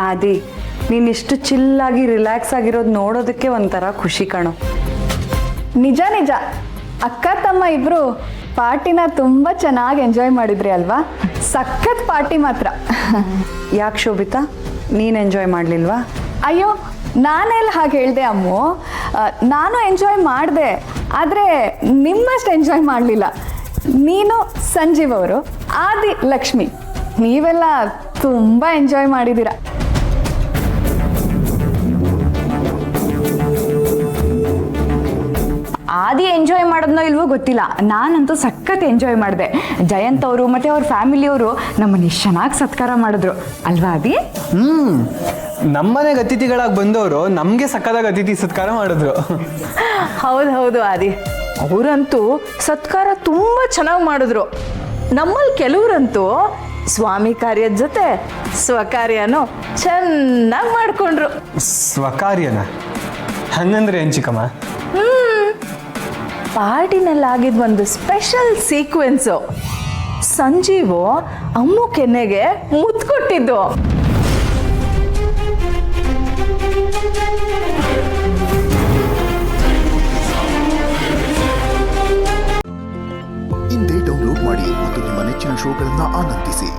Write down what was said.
ಆದಿ, ನೀನಿಷ್ಟು ಚಿಲ್ಲಾಗಿ relax ಆಗಿರೋದು ನೋಡೋದಕ್ಕೆ ಒಂಥರ ಖುಷಿ ಕಣೋ. ನಿಜ ನಿಜ, ಅಕ್ಕ ತಮ್ಮ ಇಬ್ರು ಪಾರ್ಟಿನ ತುಂಬ ಚೆನ್ನಾಗಿ ಎಂಜಾಯ್ ಮಾಡಿದ್ರಿ ಅಲ್ವಾ? ಸಖತ್ ಪಾರ್ಟಿ ಮಾತ್ರ. ಯಾಕೆ ಶೋಭಿತಾ, ನೀನು ಎಂಜಾಯ್ ಮಾಡಲಿಲ್ವಾ? ಅಯ್ಯೋ, ನಾನೆಲ್ಲ ಹಾಗೆ ಹೇಳಿದೆ ಅಮ್ಮು. ನಾನು ಎಂಜಾಯ್ ಮಾಡಿದೆ, ಆದರೆ ನಿಮ್ಮಷ್ಟು ಎಂಜಾಯ್ ಮಾಡಲಿಲ್ಲ. ನೀನು ಸಂಜೀವ್ ಅವರು, ಆದಿ ಲಕ್ಷ್ಮಿ, ನೀವೆಲ್ಲ ತುಂಬ ಎಂಜಾಯ್ ಮಾಡಿದ್ದೀರ. ಆದಿ ಎಂಜಾಯ್ ಮಾಡೋದ್ನೋ ಇಲ್ವೋ ಗೊತ್ತಿಲ್ಲ, ನಾನಂತೂ ಸಖತ್ ಎಂಜಾಯ್ ಮಾಡಿದೆ. ಜಯಂತ್ ಅವರು ಮತ್ತು ಅವ್ರ ಫ್ಯಾಮಿಲಿಯವರು ನಮ್ಮನ್ನು ಎಷ್ಟು ಚೆನ್ನಾಗಿ ಸತ್ಕಾರ ಮಾಡಿದ್ರು ಅಲ್ವಾ ಆದಿ? ನಮ್ಮನೆಗೆ ಅತಿಥಿಗಳಾಗಿ ಬಂದವರು ನಮಗೆ ಸಕ್ಕದಾಗ ಅತಿಥಿ ಸತ್ಕಾರ ಮಾಡಿದ್ರು. ಹೌದು ಆದಿ, ಅವರಂತೂ ಸತ್ಕಾರ ತುಂಬ ಚೆನ್ನಾಗಿ ಮಾಡಿದ್ರು. ನಮ್ಮಲ್ಲಿ ಕೆಲವರಂತೂ ಸ್ವಾಮಿ ಕಾರ್ಯದ ಜೊತೆ ಸ್ವಕಾರ್ಯನೂ ಚೆನ್ನಾಗಿ ಮಾಡಿಕೊಂಡ್ರು. ಸ್ವಕಾರ್ಯನ ಹಂಗಂದ್ರೆ ಏನ್ ಚಿಕ್ಕಮ್ಮ? ಪಾರ್ಟಿನಲ್ಲಿ ಆಗಿದ್ ಒಂದು ಸ್ಪೆಷಲ್ ಸೀಕ್ವೆನ್ಸು, ಸಂಜೀವು ಅಮ್ಮು ಕೆನ್ನೆಗೆ ಮುತ್ತು ಕೊಟ್ಟಿದ್ದು. ಇಂದೇ ಡೌನ್ಲೋಡ್ ಮಾಡಿ ಮತ್ತು ನಿಮ್ಮ ನೆಚ್ಚಿನ ಶೋಗಳನ್ನು ಆನಂದಿಸಿ.